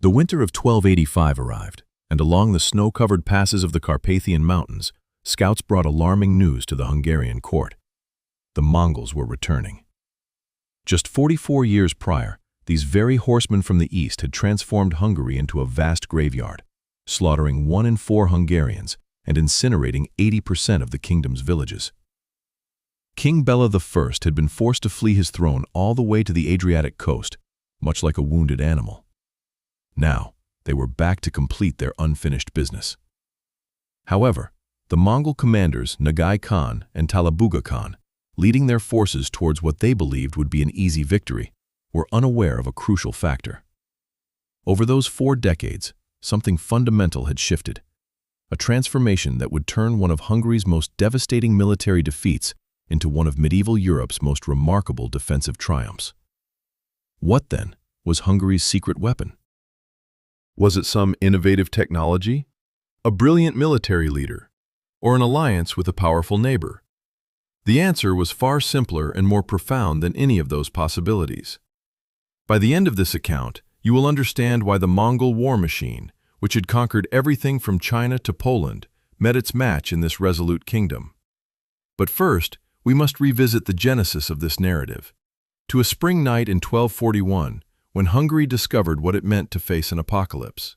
The winter of 1285 arrived, and along the snow-covered passes of the Carpathian Mountains, scouts brought alarming news to the Hungarian court. The Mongols were returning. Just 44 years prior, these very horsemen from the east had transformed Hungary into a vast graveyard, slaughtering 1 in 4 Hungarians and incinerating 80% of the kingdom's villages. King Bela I had been forced to flee his throne all the way to the Adriatic coast, much like a wounded animal. Now, they were back to complete their unfinished business. However, the Mongol commanders Nagai Khan and Talabuga Khan, leading their forces towards what they believed would be an easy victory, were unaware of a crucial factor. Over those 4 decades, something fundamental had shifted, a transformation that would turn one of Hungary's most devastating military defeats into one of medieval Europe's most remarkable defensive triumphs. What, then, was Hungary's secret weapon? Was it some innovative technology, a brilliant military leader, or an alliance with a powerful neighbor? The answer was far simpler and more profound than any of those possibilities. By the end of this account, you will understand why the Mongol war machine, which had conquered everything from China to Poland, met its match in this resolute kingdom. But first, we must revisit the genesis of this narrative, to a spring night in 1241, when Hungary discovered what it meant to face an apocalypse.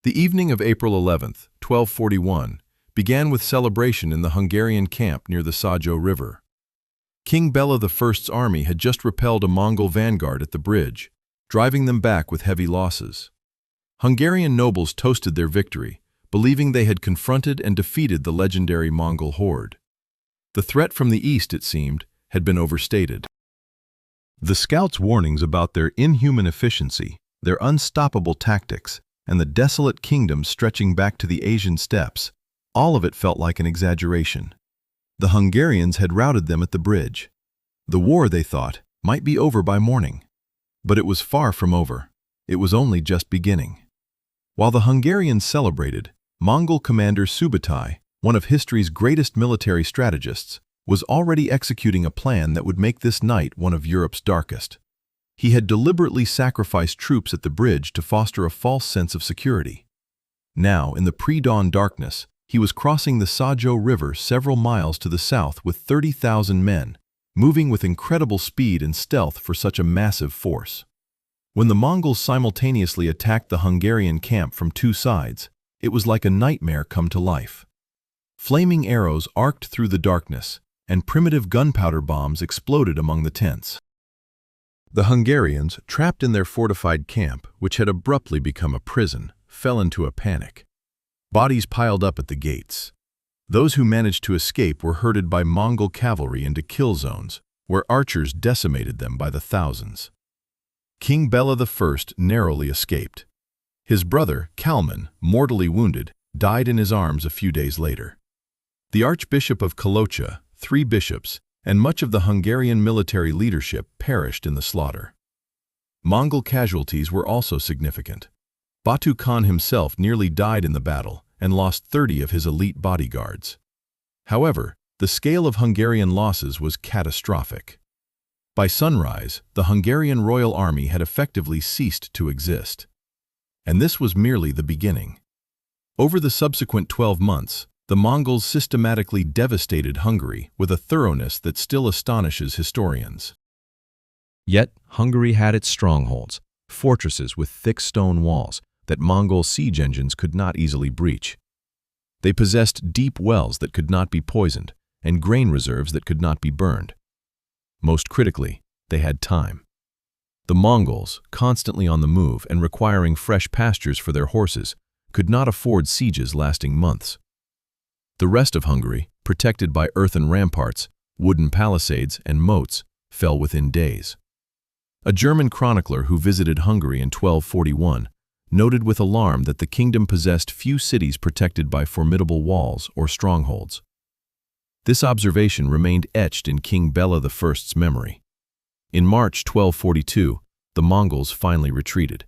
The evening of April 11th, 1241, began with celebration in the Hungarian camp near the Sajo River. King Bela I's army had just repelled a Mongol vanguard at the bridge, driving them back with heavy losses. Hungarian nobles toasted their victory, believing they had confronted and defeated the legendary Mongol horde. The threat from the east, it seemed, had been overstated. The scouts' warnings about their inhuman efficiency, their unstoppable tactics, and the desolate kingdom stretching back to the Asian steppes, all of it felt like an exaggeration. The Hungarians had routed them at the bridge. The war, they thought, might be over by morning. But it was far from over. It was only just beginning. While the Hungarians celebrated, Mongol commander Subutai, one of history's greatest military strategists, was already executing a plan that would make this night one of Europe's darkest. He had deliberately sacrificed troops at the bridge to foster a false sense of security. Now, in the pre-dawn darkness, he was crossing the Sajo River several miles to the south with 30,000 men, moving with incredible speed and stealth for such a massive force. When the Mongols simultaneously attacked the Hungarian camp from 2 sides, it was like a nightmare come to life. Flaming arrows arced through the darkness, and primitive gunpowder bombs exploded among the tents. The Hungarians, trapped in their fortified camp, which had abruptly become a prison, fell into a panic. Bodies piled up at the gates. Those who managed to escape were herded by Mongol cavalry into kill zones, where archers decimated them by the thousands. King Bela I narrowly escaped. His brother, Kalman, mortally wounded, died in his arms a few days later. The Archbishop of Kalocha, 3 bishops, and much of the Hungarian military leadership perished in the slaughter. Mongol casualties were also significant. Batu Khan himself nearly died in the battle and lost 30 of his elite bodyguards. However, the scale of Hungarian losses was catastrophic. By sunrise, the Hungarian royal army had effectively ceased to exist. And this was merely the beginning. Over the subsequent 12 months, the Mongols systematically devastated Hungary with a thoroughness that still astonishes historians. Yet, Hungary had its strongholds, fortresses with thick stone walls that Mongol siege engines could not easily breach. They possessed deep wells that could not be poisoned and grain reserves that could not be burned. Most critically, they had time. The Mongols, constantly on the move and requiring fresh pastures for their horses, could not afford sieges lasting months. The rest of Hungary, protected by earthen ramparts, wooden palisades, and moats, fell within days. A German chronicler who visited Hungary in 1241 noted with alarm that the kingdom possessed few cities protected by formidable walls or strongholds. This observation remained etched in King Bela I's memory. In March 1242, the Mongols finally retreated.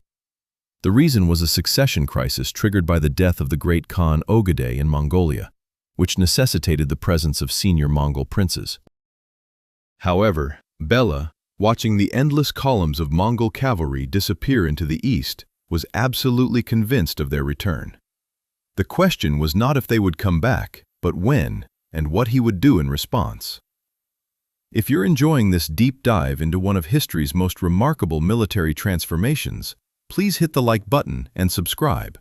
The reason was a succession crisis triggered by the death of the great Khan Ogedei in Mongolia, which necessitated the presence of senior Mongol princes. However, Bela, watching the endless columns of Mongol cavalry disappear into the east, was absolutely convinced of their return. The question was not if they would come back, but when, and what he would do in response. If you're enjoying this deep dive into one of history's most remarkable military transformations, please hit the like button and subscribe.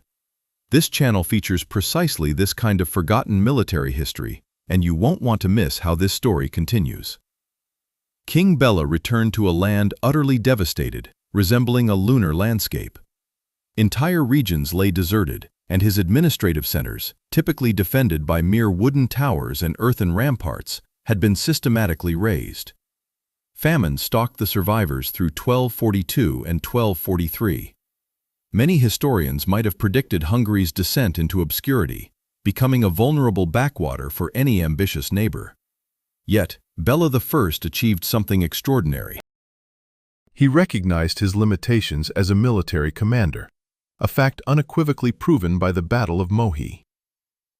This channel features precisely this kind of forgotten military history, and you won't want to miss how this story continues. King Bela returned to a land utterly devastated, resembling a lunar landscape. Entire regions lay deserted, and his administrative centers, typically defended by mere wooden towers and earthen ramparts, had been systematically razed. Famine stalked the survivors through 1242 and 1243. Many historians might have predicted Hungary's descent into obscurity, becoming a vulnerable backwater for any ambitious neighbor. Yet, Bela I achieved something extraordinary. He recognized his limitations as a military commander, a fact unequivocally proven by the Battle of Mohi.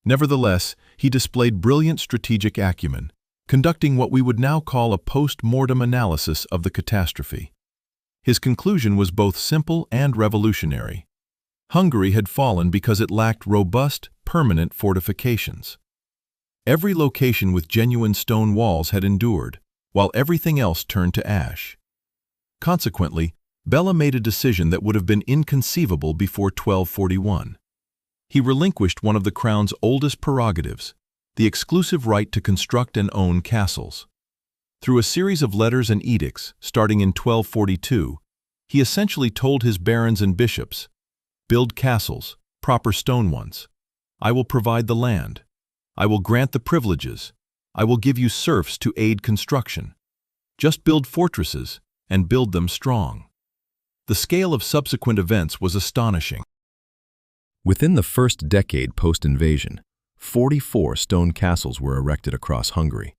Nevertheless, he displayed brilliant strategic acumen, conducting what we would now call a post-mortem analysis of the catastrophe. His conclusion was both simple and revolutionary. Hungary had fallen because it lacked robust, permanent fortifications. Every location with genuine stone walls had endured, while everything else turned to ash. Consequently, Bela made a decision that would have been inconceivable before 1241. He relinquished one of the crown's oldest prerogatives, the exclusive right to construct and own castles. Through a series of letters and edicts, starting in 1242, he essentially told his barons and bishops, "Build castles, proper stone ones. I will provide the land. I will grant the privileges. I will give you serfs to aid construction. Just build fortresses, and build them strong." The scale of subsequent events was astonishing. Within the first decade post-invasion, 44 stone castles were erected across Hungary.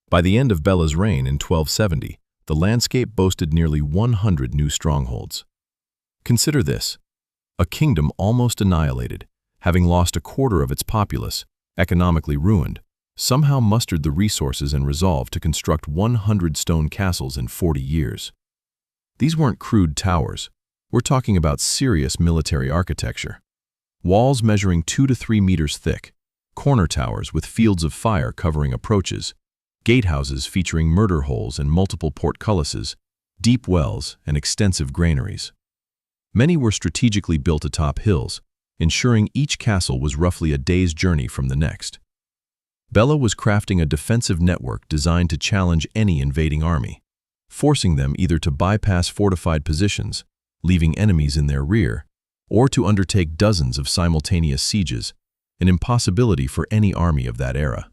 By the end of Bela's reign in 1270, the landscape boasted nearly 100 new strongholds. Consider this: a kingdom almost annihilated, having lost a quarter of its populace, economically ruined, somehow mustered the resources and resolve to construct 100 stone castles in 40 years. These weren't crude towers. We're talking about serious military architecture. Walls measuring 2 to 3 meters thick, corner towers with fields of fire covering approaches, gatehouses featuring murder holes and multiple portcullises, deep wells, and extensive granaries. Many were strategically built atop hills, ensuring each castle was roughly a day's journey from the next. Bela was crafting a defensive network designed to challenge any invading army, forcing them either to bypass fortified positions, leaving enemies in their rear, or to undertake dozens of simultaneous sieges, an impossibility for any army of that era.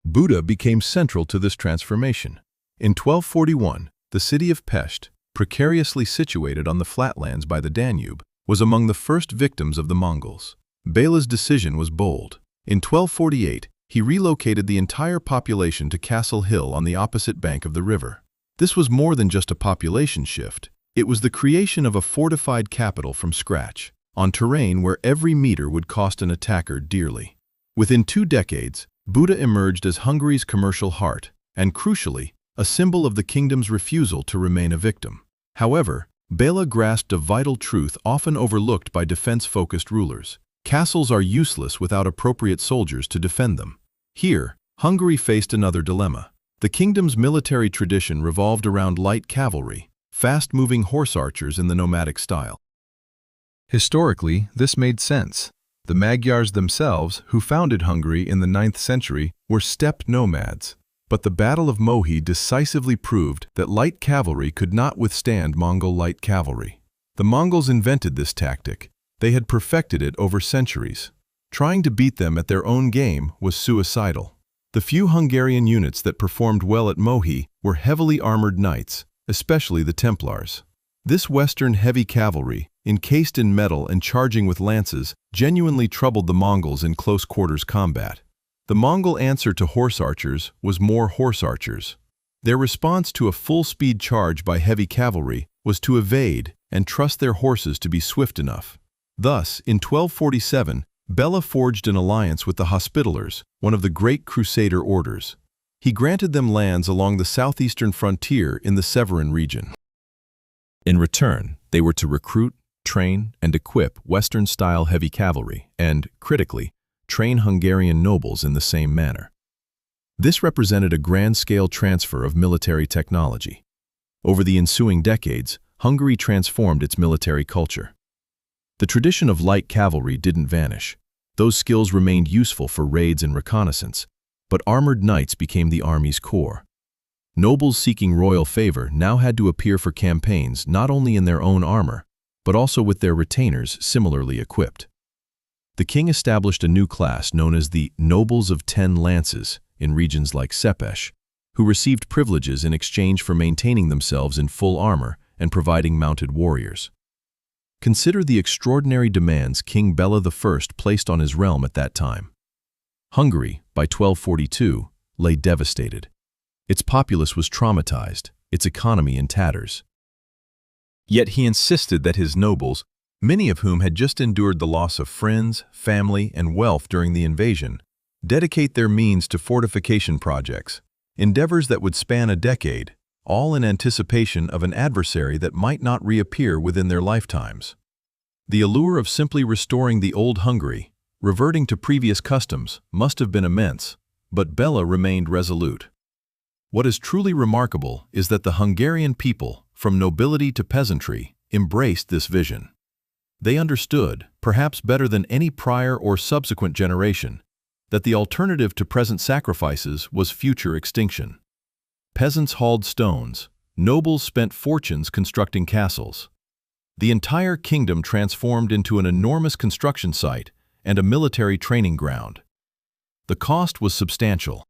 Buda became central to this transformation. In 1241, the city of Pest, precariously situated on the flatlands by the Danube, was among the first victims of the Mongols. Bela's decision was bold. In 1248, he relocated the entire population to Castle Hill on the opposite bank of the river. This was more than just a population shift. It was the creation of a fortified capital from scratch, on terrain where every meter would cost an attacker dearly. Within 2 decades, Buda emerged as Hungary's commercial heart, and crucially, a symbol of the kingdom's refusal to remain a victim. However, Bela grasped a vital truth often overlooked by defense-focused rulers. Castles are useless without appropriate soldiers to defend them. Here, Hungary faced another dilemma. The kingdom's military tradition revolved around light cavalry, fast-moving horse archers in the nomadic style. Historically, this made sense. The Magyars themselves, who founded Hungary in the 9th century, were steppe nomads. But the Battle of Mohi decisively proved that light cavalry could not withstand Mongol light cavalry. The Mongols invented this tactic. They had perfected it over centuries. Trying to beat them at their own game was suicidal. The few Hungarian units that performed well at Mohi were heavily armored knights, especially the Templars. This Western heavy cavalry, encased in metal and charging with lances, genuinely troubled the Mongols in close-quarters combat. The Mongol answer to horse archers was more horse archers. Their response to a full-speed charge by heavy cavalry was to evade and trust their horses to be swift enough. Thus, in 1247, Bela forged an alliance with the Hospitallers, one of the great Crusader orders. He granted them lands along the southeastern frontier in the Severan region. In return, they were to recruit, train and equip Western-style heavy cavalry, and, critically, train Hungarian nobles in the same manner. This represented a grand-scale transfer of military technology. Over the ensuing decades, Hungary transformed its military culture. The tradition of light cavalry didn't vanish. Those skills remained useful for raids and reconnaissance, but armored knights became the army's core. Nobles seeking royal favor now had to appear for campaigns not only in their own armor, but also with their retainers similarly equipped. The king established a new class known as the Nobles of 10 Lances in regions like Szepes, who received privileges in exchange for maintaining themselves in full armor and providing mounted warriors. Consider the extraordinary demands King Bela I placed on his realm at that time. Hungary, by 1242, lay devastated. Its populace was traumatized, its economy in tatters. Yet he insisted that his nobles, many of whom had just endured the loss of friends, family, and wealth during the invasion, dedicate their means to fortification projects, endeavors that would span a decade, all in anticipation of an adversary that might not reappear within their lifetimes. The allure of simply restoring the old Hungary, reverting to previous customs, must have been immense, but Bela remained resolute. What is truly remarkable is that the Hungarian people, from nobility to peasantry, embraced this vision. They understood, perhaps better than any prior or subsequent generation, that the alternative to present sacrifices was future extinction. Peasants hauled stones, nobles spent fortunes constructing castles. The entire kingdom transformed into an enormous construction site and a military training ground. The cost was substantial.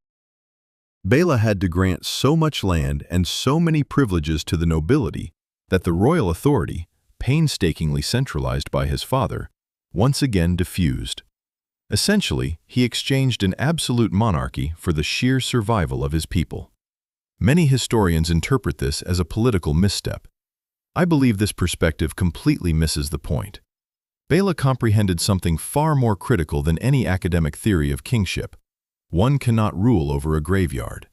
Bela had to grant so much land and so many privileges to the nobility that the royal authority, painstakingly centralized by his father, once again diffused. Essentially, he exchanged an absolute monarchy for the sheer survival of his people. Many historians interpret this as a political misstep. I believe this perspective completely misses the point. Bela comprehended something far more critical than any academic theory of kingship. One cannot rule over a graveyard.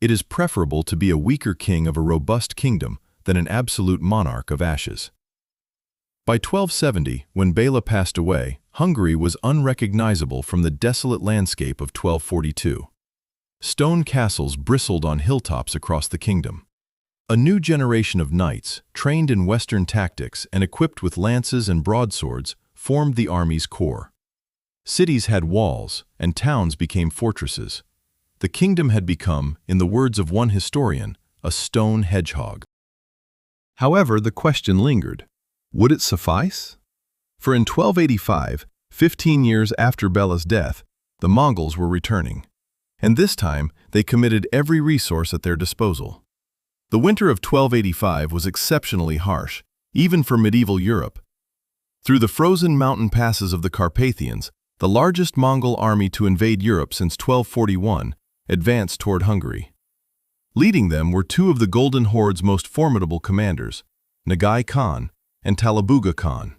It is preferable to be a weaker king of a robust kingdom than an absolute monarch of ashes. By 1270, when Bela passed away, Hungary was unrecognizable from the desolate landscape of 1242. Stone castles bristled on hilltops across the kingdom. A new generation of knights, trained in Western tactics and equipped with lances and broadswords, formed the army's core. Cities had walls, and towns became fortresses. The kingdom had become, in the words of one historian, a stone hedgehog. However, the question lingered. Would it suffice? For in 1285, 15 years after Bela's death, the Mongols were returning. And this time, they committed every resource at their disposal. The winter of 1285 was exceptionally harsh, even for medieval Europe. Through the frozen mountain passes of the Carpathians, the largest Mongol army to invade Europe since 1241, advanced toward Hungary. Leading them were two of the Golden Horde's most formidable commanders, Nagai Khan and Talabuga Khan.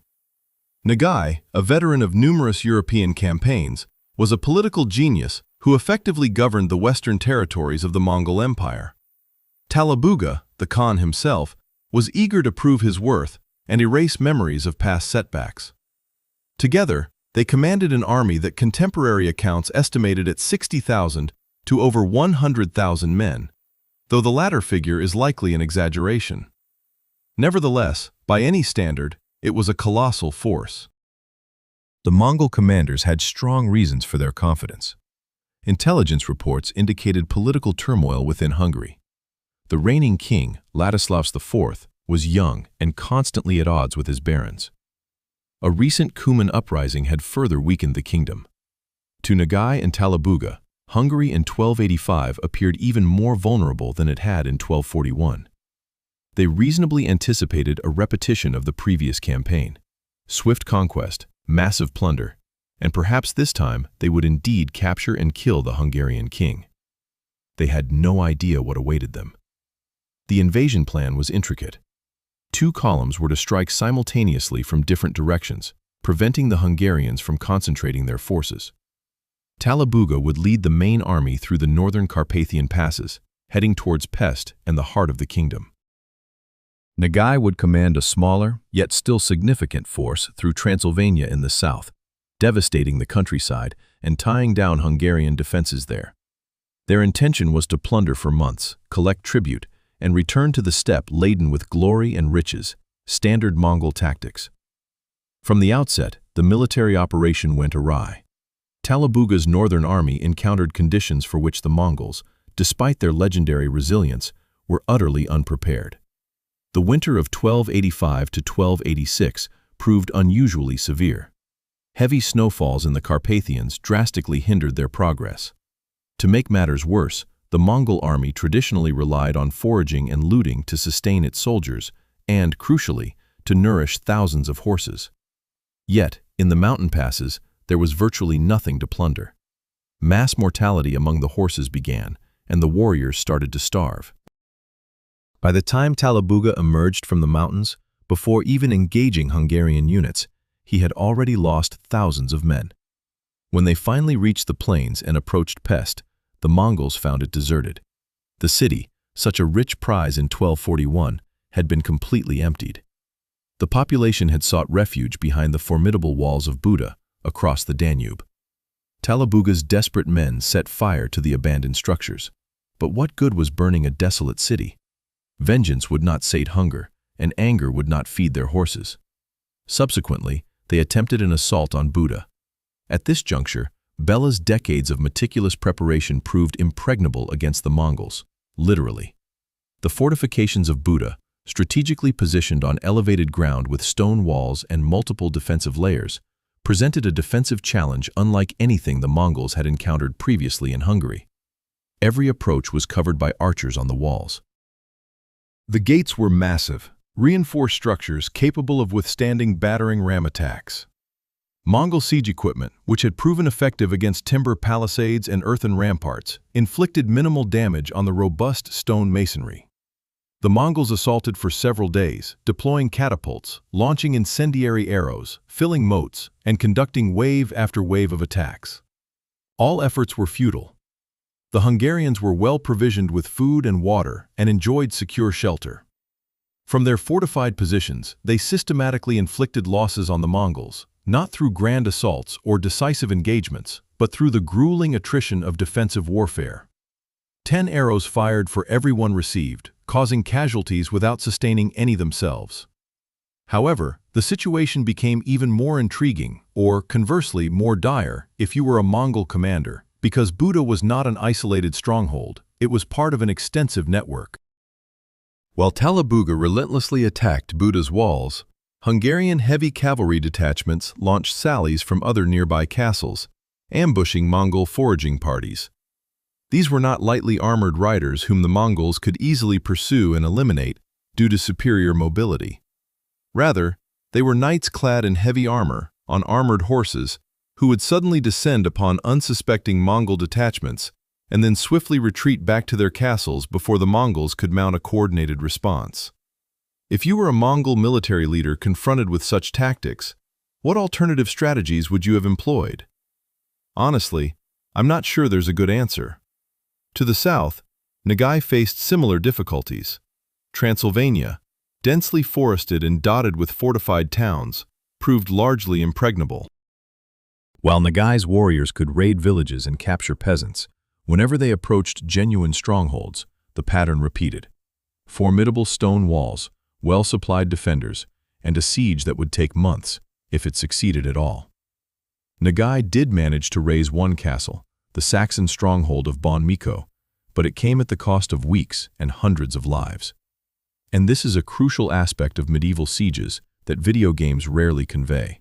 Nagai, a veteran of numerous European campaigns, was a political genius who effectively governed the western territories of the Mongol Empire. Talabuga, the Khan himself, was eager to prove his worth and erase memories of past setbacks. Together, they commanded an army that contemporary accounts estimated at 60,000 to over 100,000 men, though the latter figure is likely an exaggeration. Nevertheless, by any standard, it was a colossal force. The Mongol commanders had strong reasons for their confidence. Intelligence reports indicated political turmoil within Hungary. The reigning king, Ladislaus IV, was young and constantly at odds with his barons. A recent Cuman uprising had further weakened the kingdom. To Nagai and Talabuga, Hungary in 1285 appeared even more vulnerable than it had in 1241. They reasonably anticipated a repetition of the previous campaign. Swift conquest, massive plunder, and perhaps this time they would indeed capture and kill the Hungarian king. They had no idea what awaited them. The invasion plan was intricate. 2 columns were to strike simultaneously from different directions, preventing the Hungarians from concentrating their forces. Talabuga would lead the main army through the northern Carpathian passes, heading towards Pest and the heart of the kingdom. Nagai would command a smaller, yet still significant force through Transylvania in the south, devastating the countryside and tying down Hungarian defenses there. Their intention was to plunder for months, collect tribute, and return to the steppe laden with glory and riches, standard Mongol tactics. From the outset, the military operation went awry. Talabuga's northern army encountered conditions for which the Mongols, despite their legendary resilience, were utterly unprepared. The winter of 1285 to 1286 proved unusually severe. Heavy snowfalls in the Carpathians drastically hindered their progress. To make matters worse, the Mongol army traditionally relied on foraging and looting to sustain its soldiers and, crucially, to nourish thousands of horses. Yet, in the mountain passes, there was virtually nothing to plunder. Mass mortality among the horses began, and the warriors started to starve. By the time Talabuga emerged from the mountains, before even engaging Hungarian units, he had already lost thousands of men. When they finally reached the plains and approached Pest, the Mongols found it deserted. The city, such a rich prize in 1241, had been completely emptied. The population had sought refuge behind the formidable walls of Buda, across the Danube. Talabuga's desperate men set fire to the abandoned structures. But what good was burning a desolate city? Vengeance would not sate hunger, and anger would not feed their horses. Subsequently, they attempted an assault on Buda. At this juncture, Bela's decades of meticulous preparation proved impregnable against the Mongols, literally. The fortifications of Buda, strategically positioned on elevated ground with stone walls and multiple defensive layers, presented a defensive challenge unlike anything the Mongols had encountered previously in Hungary. Every approach was covered by archers on the walls. The gates were massive, reinforced structures capable of withstanding battering ram attacks. Mongol siege equipment, which had proven effective against timber palisades and earthen ramparts, inflicted minimal damage on the robust stone masonry. The Mongols assaulted for several days, deploying catapults, launching incendiary arrows, filling moats, and conducting wave after wave of attacks. All efforts were futile. The Hungarians were well provisioned with food and water and enjoyed secure shelter. From their fortified positions, they systematically inflicted losses on the Mongols, not through grand assaults or decisive engagements, but through the grueling attrition of defensive warfare. 10 arrows fired for every one received, causing casualties without sustaining any themselves. However, the situation became even more intriguing, or conversely more dire, if you were a Mongol commander, because Buda was not an isolated stronghold, it was part of an extensive network. While Talabuga relentlessly attacked Buda's walls, Hungarian heavy cavalry detachments launched sallies from other nearby castles, ambushing Mongol foraging parties. These were not lightly armored riders whom the Mongols could easily pursue and eliminate due to superior mobility. Rather, they were knights clad in heavy armor, on armored horses, who would suddenly descend upon unsuspecting Mongol detachments and then swiftly retreat back to their castles before the Mongols could mount a coordinated response. If you were a Mongol military leader confronted with such tactics, what alternative strategies would you have employed? Honestly, I'm not sure there's a good answer. To the south, Nagai faced similar difficulties. Transylvania, densely forested and dotted with fortified towns, proved largely impregnable. While Nagai's warriors could raid villages and capture peasants, whenever they approached genuine strongholds, the pattern repeated. Formidable stone walls, well-supplied defenders, and a siege that would take months, if it succeeded at all. Nagai did manage to raise one castle, the Saxon stronghold of Bon Miko, but it came at the cost of weeks and hundreds of lives. And this is a crucial aspect of medieval sieges that video games rarely convey.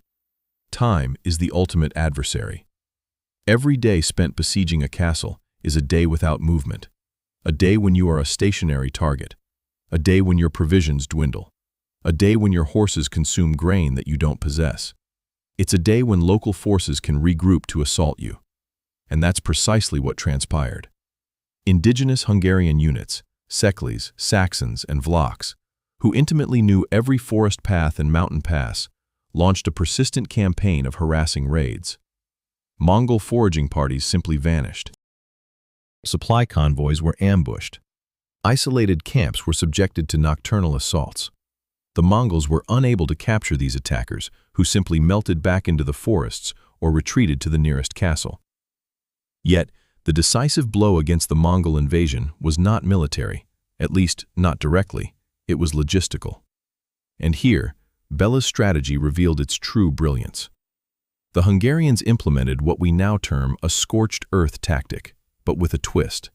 Time is the ultimate adversary. Every day spent besieging a castle is a day without movement, a day when you are a stationary target, a day when your provisions dwindle, a day when your horses consume grain that you don't possess. It's a day when local forces can regroup to assault you. And that's precisely what transpired. Indigenous Hungarian units, Szeklis, Saxons, and Vlachs, who intimately knew every forest path and mountain pass, launched a persistent campaign of harassing raids. Mongol foraging parties simply vanished. Supply convoys were ambushed. Isolated camps were subjected to nocturnal assaults. The Mongols were unable to capture these attackers, who simply melted back into the forests or retreated to the nearest castle. Yet, the decisive blow against the Mongol invasion was not military, at least not directly. It was logistical. And here, Bela's strategy revealed its true brilliance. The Hungarians implemented what we now term a scorched earth tactic, but with a twist.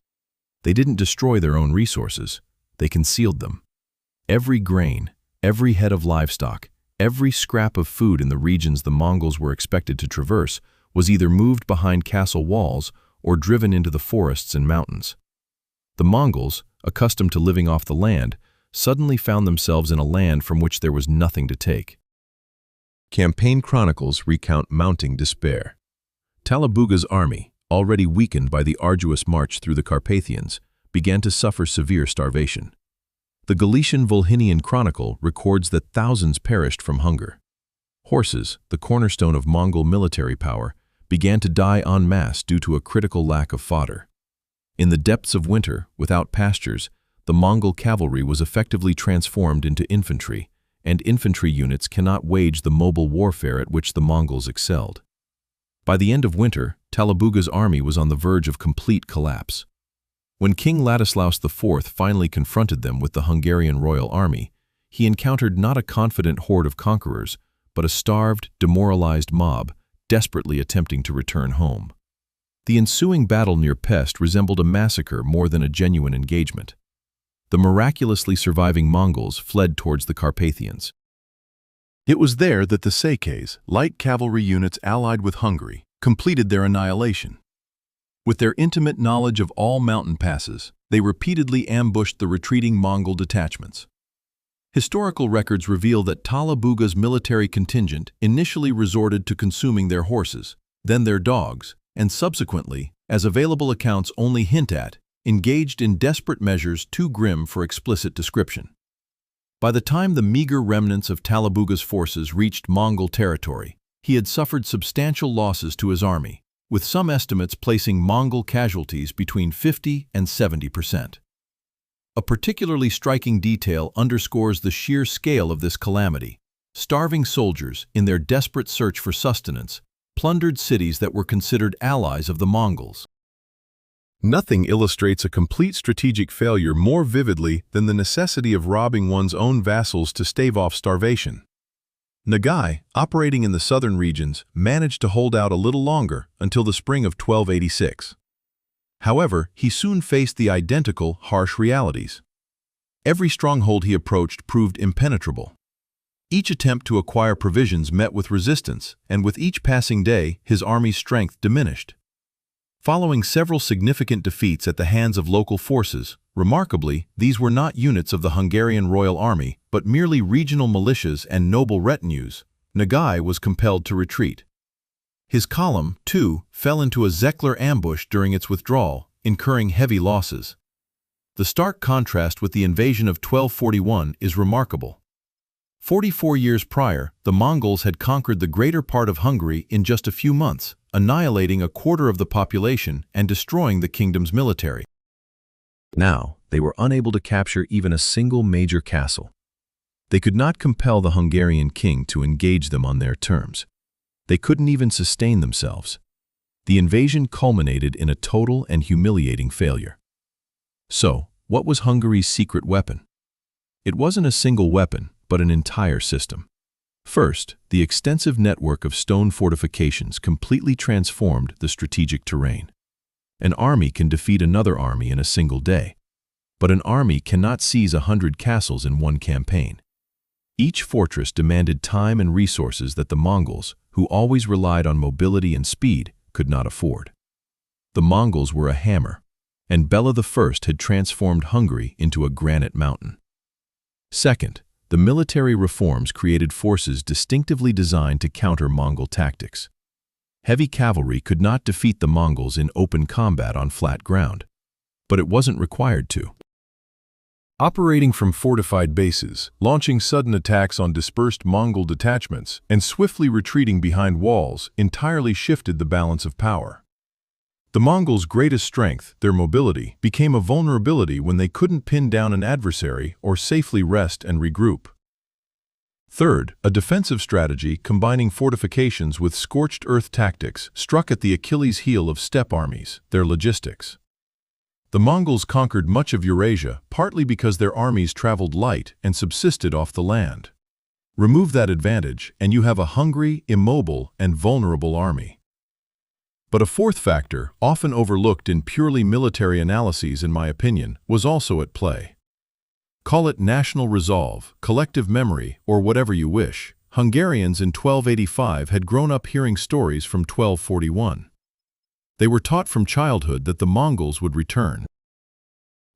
They didn't destroy their own resources, they concealed them. Every grain, every head of livestock, every scrap of food in the regions the Mongols were expected to traverse was either moved behind castle walls or driven into the forests and mountains. The Mongols, accustomed to living off the land, suddenly found themselves in a land from which there was nothing to take. Campaign chronicles recount mounting despair. Talabuga's army, already weakened by the arduous march through the Carpathians, began to suffer severe starvation. The Galician Volhynian Chronicle records that thousands perished from hunger. Horses, the cornerstone of Mongol military power, began to die en masse due to a critical lack of fodder. In the depths of winter, without pastures, the Mongol cavalry was effectively transformed into infantry, and infantry units cannot wage the mobile warfare at which the Mongols excelled. By the end of winter, Talabuga's army was on the verge of complete collapse. When King Ladislaus IV finally confronted them with the Hungarian royal army, he encountered not a confident horde of conquerors, but a starved, demoralized mob, desperately attempting to return home. The ensuing battle near Pest resembled a massacre more than a genuine engagement. The miraculously surviving Mongols fled towards the Carpathians. It was there that the Seikes, light cavalry units allied with Hungary, completed their annihilation. With their intimate knowledge of all mountain passes, they repeatedly ambushed the retreating Mongol detachments. Historical records reveal that Talabuga's military contingent initially resorted to consuming their horses, then their dogs, and subsequently, as available accounts only hint at, engaged in desperate measures too grim for explicit description. By the time the meager remnants of Talabuga's forces reached Mongol territory, he had suffered substantial losses to his army, with some estimates placing Mongol casualties between 50 and 70%. A particularly striking detail underscores the sheer scale of this calamity. Starving soldiers, in their desperate search for sustenance, plundered cities that were considered allies of the Mongols. Nothing illustrates a complete strategic failure more vividly than the necessity of robbing one's own vassals to stave off starvation. Nagai, operating in the southern regions, managed to hold out a little longer until the spring of 1286. However, he soon faced the identical, harsh realities. Every stronghold he approached proved impenetrable. Each attempt to acquire provisions met with resistance, and with each passing day, his army's strength diminished. Following several significant defeats at the hands of local forces, remarkably, these were not units of the Hungarian royal army, but merely regional militias and noble retinues, Nagai was compelled to retreat. His column, too, fell into a Zekler ambush during its withdrawal, incurring heavy losses. The stark contrast with the invasion of 1241 is remarkable. 44 years prior, the Mongols had conquered the greater part of Hungary in just a few months, annihilating a quarter of the population and destroying the kingdom's military. Now, they were unable to capture even a single major castle. They could not compel the Hungarian king to engage them on their terms. They couldn't even sustain themselves. The invasion culminated in a total and humiliating failure. So, what was Hungary's secret weapon? It wasn't a single weapon, but an entire system. First, the extensive network of stone fortifications completely transformed the strategic terrain. An army can defeat another army in a single day, but an army cannot seize 100 castles in one campaign. Each fortress demanded time and resources that the Mongols, who always relied on mobility and speed, could not afford. The Mongols were a hammer, and Bela I had transformed Hungary into a granite mountain. Second, the military reforms created forces distinctively designed to counter Mongol tactics. Heavy cavalry could not defeat the Mongols in open combat on flat ground, but it wasn't required to. Operating from fortified bases, launching sudden attacks on dispersed Mongol detachments, and swiftly retreating behind walls entirely shifted the balance of power. The Mongols' greatest strength, their mobility, became a vulnerability when they couldn't pin down an adversary or safely rest and regroup. Third, a defensive strategy combining fortifications with scorched earth tactics struck at the Achilles heel of steppe armies, their logistics. The Mongols conquered much of Eurasia partly because their armies traveled light and subsisted off the land. Remove that advantage, and you have a hungry, immobile, and vulnerable army. But a fourth factor, often overlooked in purely military analyses in my opinion, was also at play. Call it national resolve, collective memory, or whatever you wish. Hungarians in 1285 had grown up hearing stories from 1241. They were taught from childhood that the Mongols would return.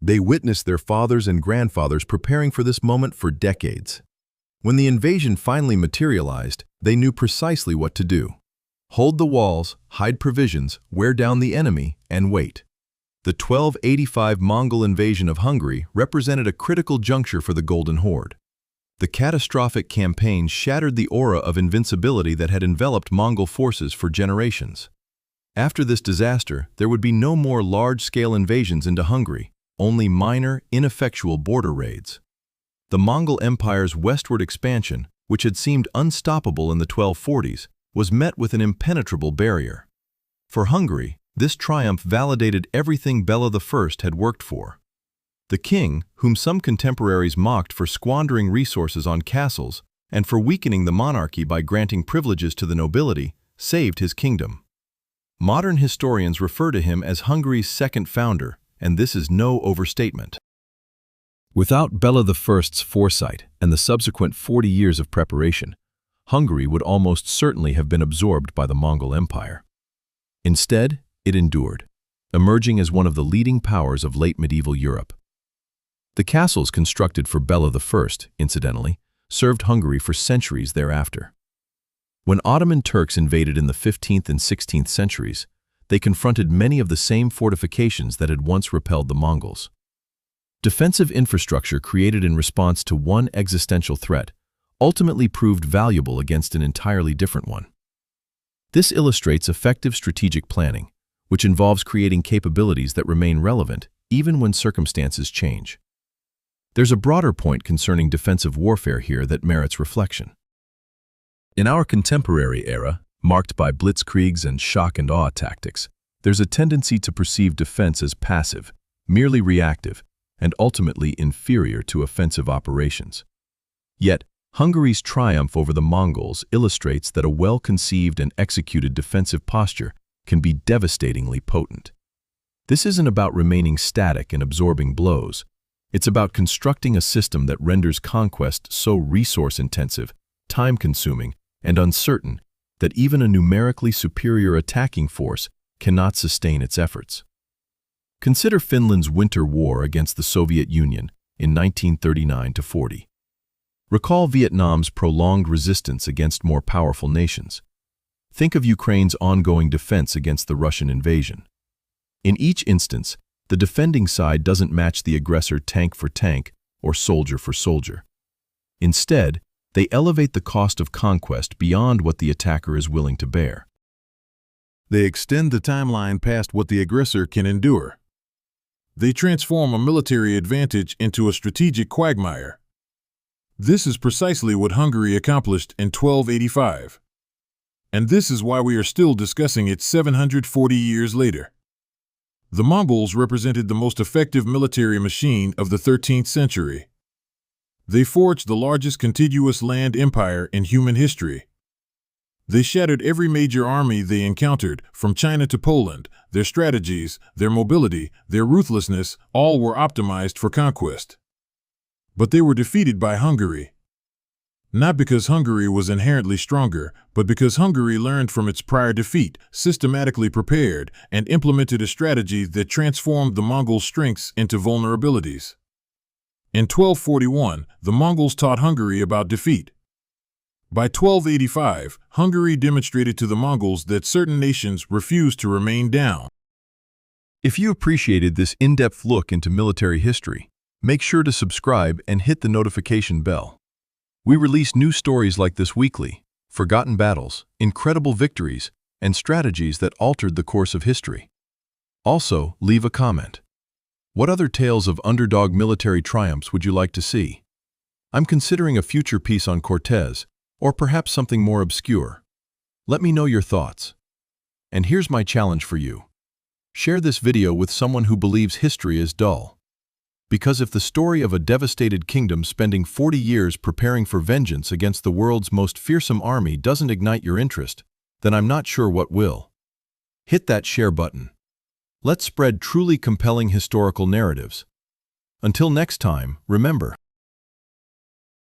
They witnessed their fathers and grandfathers preparing for this moment for decades. When the invasion finally materialized, they knew precisely what to do. Hold the walls, hide provisions, wear down the enemy, and wait. The 1285 Mongol invasion of Hungary represented a critical juncture for the Golden Horde. The catastrophic campaign shattered the aura of invincibility that had enveloped Mongol forces for generations. After this disaster, there would be no more large-scale invasions into Hungary, only minor, ineffectual border raids. The Mongol Empire's westward expansion, which had seemed unstoppable in the 1240s, was met with an impenetrable barrier. For Hungary, this triumph validated everything Bela I had worked for. The king, whom some contemporaries mocked for squandering resources on castles and for weakening the monarchy by granting privileges to the nobility, saved his kingdom. Modern historians refer to him as Hungary's second founder, and this is no overstatement. Without Bela I's foresight and the subsequent 40 years of preparation, Hungary would almost certainly have been absorbed by the Mongol Empire. Instead, it endured, emerging as one of the leading powers of late medieval Europe. The castles constructed for Bela I, incidentally, served Hungary for centuries thereafter. When Ottoman Turks invaded in the 15th and 16th centuries, they confronted many of the same fortifications that had once repelled the Mongols. Defensive infrastructure created in response to one existential threat ultimately proved valuable against an entirely different one. This illustrates effective strategic planning, which involves creating capabilities that remain relevant even when circumstances change. There's a broader point concerning defensive warfare here that merits reflection. In our contemporary era, marked by blitzkriegs and shock and awe tactics, there's a tendency to perceive defense as passive, merely reactive, and ultimately inferior to offensive operations. Yet, Hungary's triumph over the Mongols illustrates that a well-conceived and executed defensive posture can be devastatingly potent. This isn't about remaining static and absorbing blows. It's about constructing a system that renders conquest so resource-intensive, time-consuming, and uncertain that even a numerically superior attacking force cannot sustain its efforts. Consider Finland's winter war against the Soviet Union in 1939–40. Recall Vietnam's prolonged resistance against more powerful nations. Think of Ukraine's ongoing defense against the Russian invasion. In each instance, the defending side doesn't match the aggressor tank for tank or soldier for soldier. Instead, they elevate the cost of conquest beyond what the attacker is willing to bear. They extend the timeline past what the aggressor can endure. They transform a military advantage into a strategic quagmire. This is precisely what Hungary accomplished in 1285. And this is why we are still discussing it 740 years later. The Mongols represented the most effective military machine of the 13th century. They forged the largest contiguous land empire in human history. They shattered every major army they encountered, from China to Poland. Their strategies, their mobility, their ruthlessness, all were optimized for conquest. But they were defeated by Hungary. Not because Hungary was inherently stronger, but because Hungary learned from its prior defeat, systematically prepared, and implemented a strategy that transformed the Mongol strengths into vulnerabilities. In 1241, the Mongols taught Hungary about defeat. By 1285, Hungary demonstrated to the Mongols that certain nations refused to remain down. If you appreciated this in-depth look into military history, make sure to subscribe and hit the notification bell. We release new stories like this weekly, forgotten battles, incredible victories, and strategies that altered the course of history. Also, leave a comment. What other tales of underdog military triumphs would you like to see? I'm considering a future piece on Cortez, or perhaps something more obscure. Let me know your thoughts. And here's my challenge for you. Share this video with someone who believes history is dull. Because if the story of a devastated kingdom spending 40 years preparing for vengeance against the world's most fearsome army doesn't ignite your interest, then I'm not sure what will. Hit that share button. Let's spread truly compelling historical narratives. Until next time, remember,